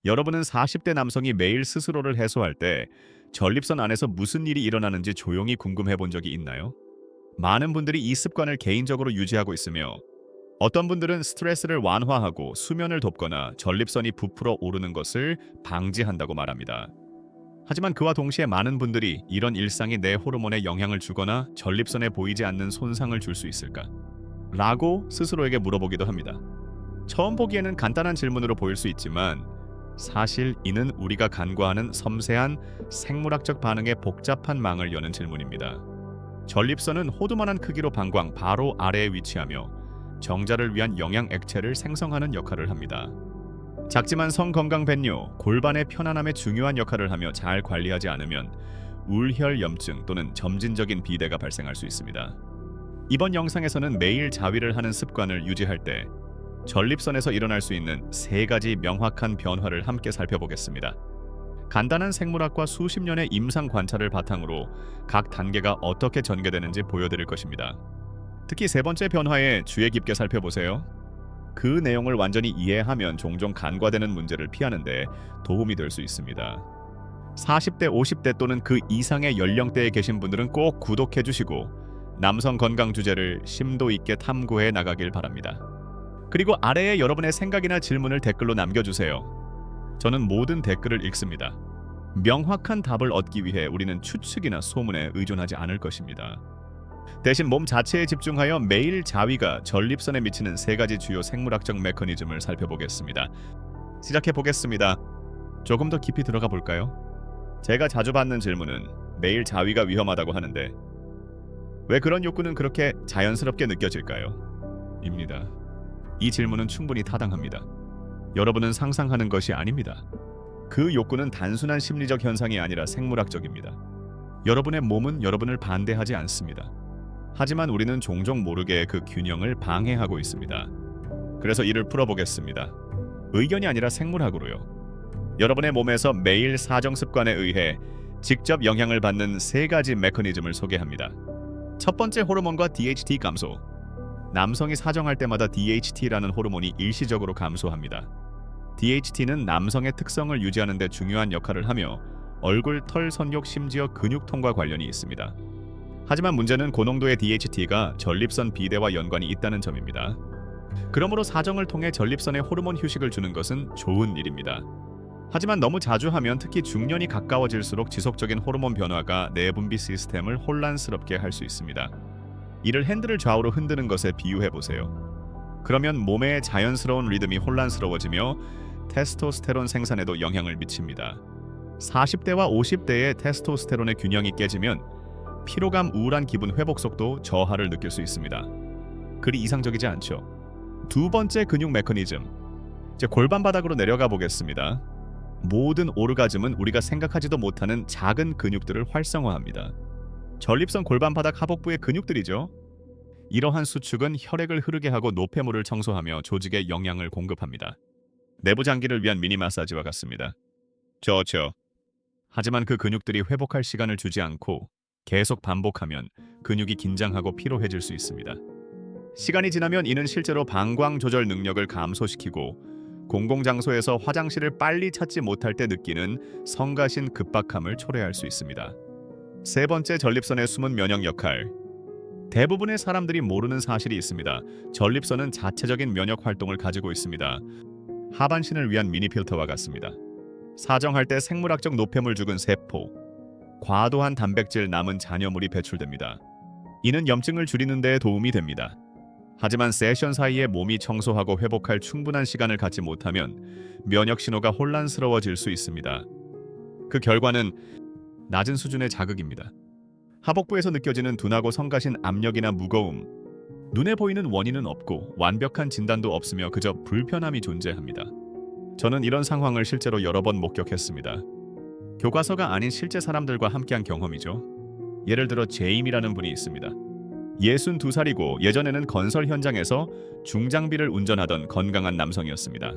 여러분은 40대 남성이 매일 스스로를 해소할 때 전립선 안에서 무슨 일이 일어나는지 조용히 궁금해 본 적이 있나요? 많은 분들이 이 습관을 개인적으로 유지하고 있으며 어떤 분들은 스트레스를 완화하고 수면을 돕거나 전립선이 부풀어 오르는 것을 방지한다고 말합니다. 하지만 그와 동시에 많은 분들이 이런 일상이 내 호르몬에 영향을 주거나 전립선에 보이지 않는 손상을 줄 수 있을까? 라고 스스로에게 물어보기도 합니다. 처음 보기에는 간단한 질문으로 보일 수 있지만 사실 이는 우리가 간과하는 섬세한 생물학적 반응의 복잡한 망을 여는 질문입니다. 전립선은 호두만한 크기로 방광 바로 아래에 위치하며 정자를 위한 영양 액체를 생성하는 역할을 합니다. 작지만 성건강 변뇨, 골반의 편안함에 중요한 역할을 하며 잘 관리하지 않으면 울혈염증 또는 점진적인 비대가 발생할 수 있습니다. 이번 영상에서는 매일 자위를 하는 습관을 유지할 때 전립선에서 일어날 수 있는 3가지 명확한 변화를 함께 살펴보겠습니다. 간단한 생물학과 수십 년의 임상 관찰을 바탕으로 각 단계가 어떻게 전개되는지 보여드릴 것입니다. 특히 3번째 변화에 주의 깊게 살펴보세요. 그 내용을 완전히 이해하면 종종 간과되는 문제를 피하는 데 도움이 될 수 있습니다. 40대, 50대 또는 그 이상의 연령대에 계신 분들은 꼭 구독해 주시고 남성 건강 주제를 심도 있게 탐구해 나가길 바랍니다. 그리고 아래에 여러분의 생각이나 질문을 댓글로 남겨주세요. 저는 모든 댓글을 읽습니다. 명확한 답을 얻기 위해 우리는 추측이나 소문에 의존하지 않을 것입니다. 대신 몸 자체에 집중하여 매일 자위가 전립선에 미치는 3가지 주요 생물학적 메커니즘을 살펴보겠습니다. 시작해 보겠습니다. 조금 더 깊이 들어가 볼까요? 제가 자주 받는 질문은 매일 자위가 위험하다고 하는데 왜 그런 욕구는 그렇게 자연스럽게 느껴질까요? 입니다. 이 질문은 충분히 타당합니다. 여러분은 상상하는 것이 아닙니다. 그 욕구는 단순한 심리적 현상이 아니라 생물학적입니다. 여러분의 몸은 여러분을 반대하지 않습니다. 하지만 우리는 종종 모르게 그 균형을 방해하고 있습니다. 그래서 이를 풀어보겠습니다. 의견이 아니라 생물학으로요. 여러분의 몸에서 매일 사정 습관에 의해 직접 영향을 받는 3가지 메커니즘을 소개합니다. 첫 번째 호르몬과 DHT 감소. 남성이 사정할 때마다 DHT라는 호르몬이 일시적으로 감소합니다. DHT는 남성의 특성을 유지하는 데 중요한 역할을 하며 얼굴, 털, 선욕, 심지어 근육통과 관련이 있습니다. 하지만 문제는 고농도의 DHT가 전립선 비대와 연관이 있다는 점입니다. 그러므로 사정을 통해 전립선에 호르몬 휴식을 주는 것은 좋은 일입니다. 하지만 너무 자주 하면 특히 중년이 가까워질수록 지속적인 호르몬 변화가 내분비 시스템을 혼란스럽게 할 수 있습니다. 이를 핸들을 좌우로 흔드는 것에 비유해 보세요. 그러면 몸의 자연스러운 리듬이 혼란스러워지며 테스토스테론 생산에도 영향을 미칩니다. 40대와 50대의 테스토스테론의 균형이 깨지면 피로감, 우울한 기분 회복 속도 저하를 느낄 수 있습니다. 그리 이상적이지 않죠? 두 번째 근육 메커니즘. 이제 골반 바닥으로 내려가 보겠습니다. 모든 오르가즘은 우리가 생각하지도 못하는 작은 근육들을 활성화합니다. 전립선 골반 바닥 하복부의 근육들이죠. 이러한 수축은 혈액을 흐르게 하고 노폐물을 청소하며 조직에 영양을 공급합니다. 내부 장기를 위한 미니 마사지와 같습니다. 좋죠. 하지만 그 근육들이 회복할 시간을 주지 않고 계속 반복하면 근육이 긴장하고 피로해질 수 있습니다. 시간이 지나면 이는 실제로 방광 조절 능력을 감소시키고 공공장소에서 화장실을 빨리 찾지 못할 때 느끼는 성가신 급박함을 초래할 수 있습니다. 3번째, 전립선의 숨은 면역 역할. 대부분의 사람들이 모르는 사실이 있습니다. 전립선은 자체적인 면역 활동을 가지고 있습니다. 하반신을 위한 미니 필터와 같습니다. 사정할 때 생물학적 노폐물 죽은 세포, 과도한 단백질 남은 잔여물이 배출됩니다. 이는 염증을 줄이는 데 도움이 됩니다. 하지만 세션 사이에 몸이 청소하고 회복할 충분한 시간을 갖지 못하면 면역 신호가 혼란스러워질 수 있습니다. 그 결과는 낮은 수준의 자극입니다. 하복부에서 느껴지는 둔하고 성가신 압력이나 무거움, 눈에 보이는 원인은 없고 완벽한 진단도 없으며 그저 불편함이 존재합니다. 저는 이런 상황을 실제로 여러 번 목격했습니다. 교과서가 아닌 실제 사람들과 함께한 경험이죠. 예를 들어 제임이라는 분이 있습니다. 62살이고 예전에는 건설 현장에서 중장비를 운전하던 건강한 남성이었습니다.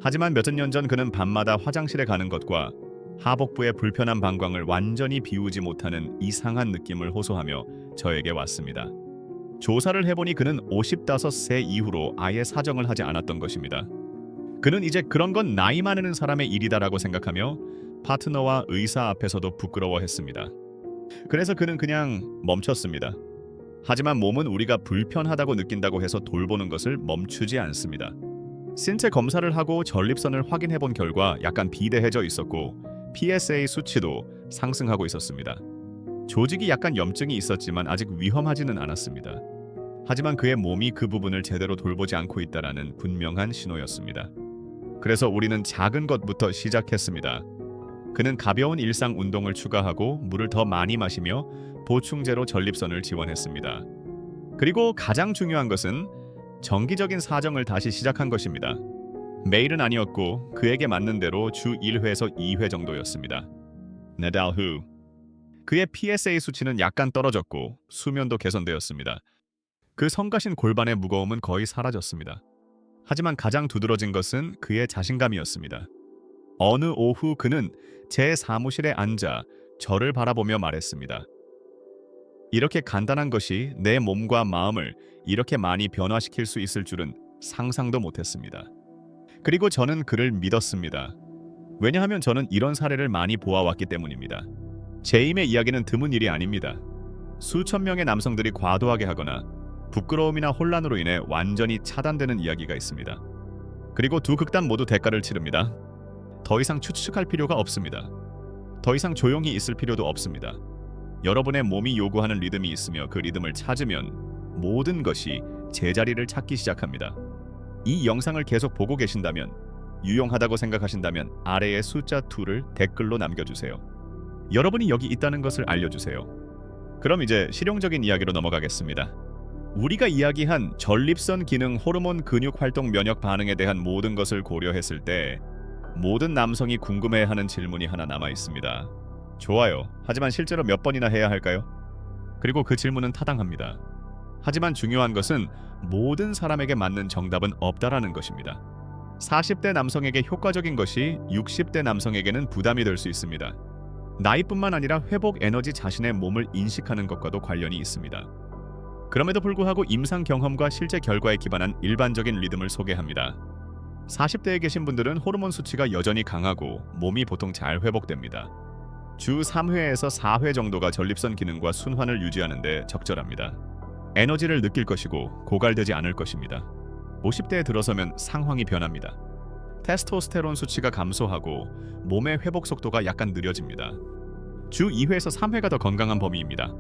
하지만 몇 년 전 그는 밤마다 화장실에 가는 것과 하복부의 불편한 방광을 완전히 비우지 못하는 이상한 느낌을 호소하며 저에게 왔습니다. 조사를 해보니 그는 55세 이후로 아예 사정을 하지 않았던 것입니다. 그는 이제 그런 건 나이 많은 사람의 일이다라고 생각하며 파트너와 의사 앞에서도 부끄러워했습니다. 그래서 그는 그냥 멈췄습니다. 하지만 몸은 우리가 불편하다고 느낀다고 해서 돌보는 것을 멈추지 않습니다. 신체 검사를 하고 전립선을 확인해 본 결과 약간 비대해져 있었고 PSA 수치도 상승하고 있었습니다. 조직이 약간 염증이 있었지만 아직 위험하지는 않았습니다. 하지만 그의 몸이 그 부분을 제대로 돌보지 않고 있다라는 분명한 신호였습니다. 그래서 우리는 작은 것부터 시작했습니다. 그는 가벼운 일상 운동을 추가하고 물을 더 많이 마시며 보충제로 전립선을 지원했습니다. 그리고 가장 중요한 것은 정기적인 사정을 다시 시작한 것입니다. 매일은 아니었고 그에게 맞는 대로 주 1회에서 2회 정도였습니다. 4달 후 그의 PSA 수치는 약간 떨어졌고 수면도 개선되었습니다. 그 성가신 골반의 무거움은 거의 사라졌습니다. 하지만 가장 두드러진 것은 그의 자신감이었습니다. 어느 오후 그는 제 사무실에 앉아 저를 바라보며 말했습니다. 이렇게 간단한 것이 내 몸과 마음을 이렇게 많이 변화시킬 수 있을 줄은 상상도 못했습니다. 그리고 저는 그를 믿었습니다. 왜냐하면 저는 이런 사례를 많이 보아왔기 때문입니다. 제임의 이야기는 드문 일이 아닙니다. 수천 명의 남성들이 과도하게 하거나 부끄러움이나 혼란으로 인해 완전히 차단되는 이야기가 있습니다. 그리고 두 극단 모두 대가를 치릅니다. 더 이상 추측할 필요가 없습니다. 더 이상 조용히 있을 필요도 없습니다. 여러분의 몸이 요구하는 리듬이 있으며 그 리듬을 찾으면 모든 것이 제자리를 찾기 시작합니다. 이 영상을 계속 보고 계신다면, 유용하다고 생각하신다면 아래에 숫자 2를 댓글로 남겨주세요. 여러분이 여기 있다는 것을 알려주세요. 그럼 이제 실용적인 이야기로 넘어가겠습니다. 우리가 이야기한 전립선 기능, 호르몬, 근육 활동, 면역 반응에 대한 모든 것을 고려했을 때 모든 남성이 궁금해하는 질문이 하나 남아 있습니다. 좋아요. 하지만 실제로 몇 번이나 해야 할까요? 그리고 그 질문은 타당합니다. 하지만 중요한 것은 모든 사람에게 맞는 정답은 없다라는 것입니다. 40대 남성에게 효과적인 것이 60대 남성에게는 부담이 될 수 있습니다. 나이뿐만 아니라 회복 에너지, 자신의 몸을 인식하는 것과도 관련이 있습니다. 그럼에도 불구하고 임상 경험과 실제 결과에 기반한 일반적인 리듬을 소개합니다. 40대에 계신 분들은 호르몬 수치가 여전히 강하고 몸이 보통 잘 회복됩니다. 주 3회에서 4회 정도가 전립선 기능과 순환을 유지하는 데 적절합니다. 에너지를 느낄 것이고 고갈되지 않을 것입니다. 50대에 들어서면 상황이 변합니다. 테스토스테론 수치가 감소하고 몸의 회복 속도가 약간 느려집니다. 주 2회에서 3회가 더 건강한 범위입니다.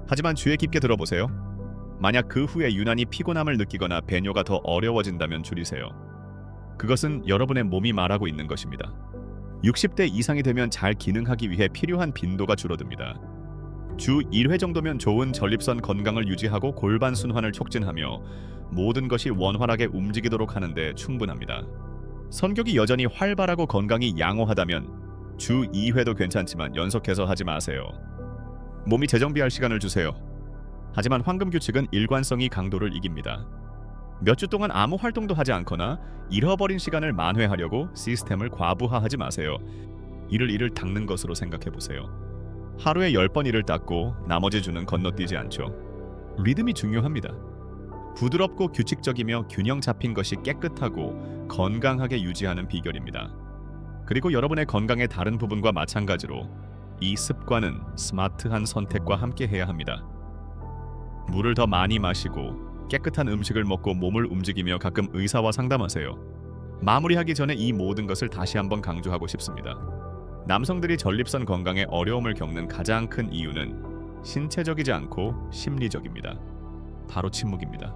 하지만 주의 깊게 들어보세요. 만약 그 후에 유난히 피곤함을 느끼거나 배뇨가 더 어려워진다면 줄이세요. 그것은 여러분의 몸이 말하고 있는 것입니다. 60대 이상이 되면 잘 기능하기 위해 필요한 빈도가 줄어듭니다. 주 1회 정도면 좋은 전립선 건강을 유지하고 골반 순환을 촉진하며 모든 것이 원활하게 움직이도록 하는데 충분합니다. 성격이 여전히 활발하고 건강이 양호하다면 주 2회도 괜찮지만 연속해서 하지 마세요. 몸이 재정비할 시간을 주세요. 하지만 황금 규칙은 일관성이 강도를 이깁니다. 몇 주 동안 아무 활동도 하지 않거나 잃어버린 시간을 만회하려고 시스템을 과부하하지 마세요. 이를 닦는 것으로 생각해 보세요. 하루에 10번 이를 닦고 나머지 주는 건너뛰지 않죠. 리듬이 중요합니다. 부드럽고 규칙적이며 균형 잡힌 것이 깨끗하고 건강하게 유지하는 비결입니다. 그리고 여러분의 건강의 다른 부분과 마찬가지로 이 습관은 스마트한 선택과 함께 해야 합니다. 물을 더 많이 마시고 깨끗한 음식을 먹고 몸을 움직이며 가끔 의사와 상담하세요. 마무리하기 전에 이 모든 것을 다시 한번 강조하고 싶습니다. 남성들이 전립선 건강에 어려움을 겪는 가장 큰 이유는 신체적이지 않고 심리적입니다. 바로 침묵입니다.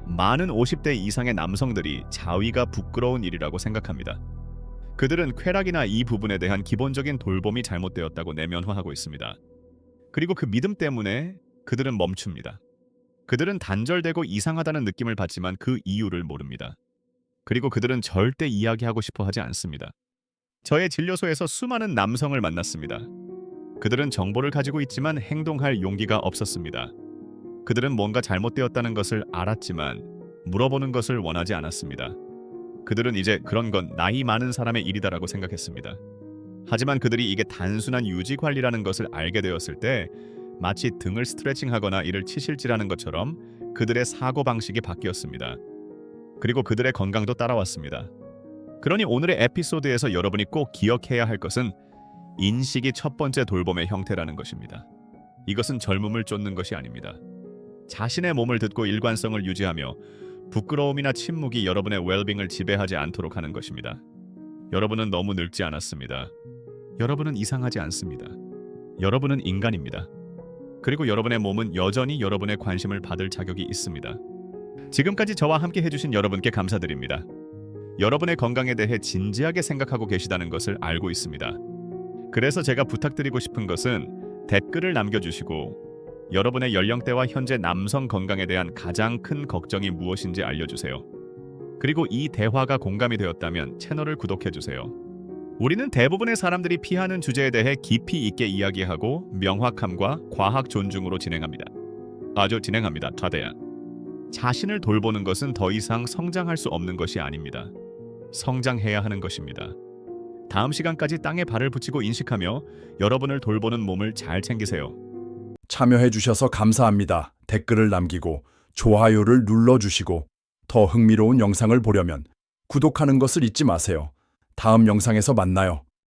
많은 50대 이상의 남성들이 자위가 부끄러운 일이라고 생각합니다. 그들은 쾌락이나 이 부분에 대한 기본적인 돌봄이 잘못되었다고 내면화하고 있습니다. 그리고 그 믿음 때문에 그들은 멈춥니다. 그들은 단절되고 이상하다는 느낌을 받지만 그 이유를 모릅니다. 그리고 그들은 절대 이야기하고 싶어 하지 않습니다. 저의 진료소에서 수많은 남성을 만났습니다. 그들은 정보를 가지고 있지만 행동할 용기가 없었습니다. 그들은 뭔가 잘못되었다는 것을 알았지만 물어보는 것을 원하지 않았습니다. 그들은 이제 그런 건 나이 많은 사람의 일이다라고 생각했습니다. 하지만 그들이 이게 단순한 유지 관리라는 것을 알게 되었을 때 마치 등을 스트레칭하거나 이를 치실질하는 것처럼 그들의 사고방식이 바뀌었습니다. 그리고 그들의 건강도 따라왔습니다. 그러니 오늘의 에피소드에서 여러분이 꼭 기억해야 할 것은 인식이 첫 번째 돌봄의 형태라는 것입니다. 이것은 젊음을 쫓는 것이 아닙니다. 자신의 몸을 듣고 일관성을 유지하며 부끄러움이나 침묵이 여러분의 웰빙을 지배하지 않도록 하는 것입니다. 여러분은 너무 늙지 않았습니다. 여러분은 이상하지 않습니다. 여러분은 인간입니다. 그리고 여러분의 몸은 여전히 여러분의 관심을 받을 자격이 있습니다. 지금까지 저와 함께 해주신 여러분께 감사드립니다. 여러분의 건강에 대해 진지하게 생각하고 계시다는 것을 알고 있습니다. 그래서 제가 부탁드리고 싶은 것은 댓글을 남겨주시고 여러분의 연령대와 현재 남성 건강에 대한 가장 큰 걱정이 무엇인지 알려주세요. 그리고 이 대화가 공감이 되었다면 채널을 구독해주세요. 우리는 대부분의 사람들이 피하는 주제에 대해 깊이 있게 이야기하고 명확함과 과학 존중으로 진행합니다. 차대야. 자신을 돌보는 것은 더 이상 성장할 수 없는 것이 아닙니다. 성장해야 하는 것입니다. 다음 시간까지 땅에 발을 붙이고 인식하며 여러분을 돌보는 몸을 잘 챙기세요. 참여해 주셔서 감사합니다. 댓글을 남기고 좋아요를 눌러주시고 더 흥미로운 영상을 보려면 구독하는 것을 잊지 마세요. 다음 영상에서 만나요.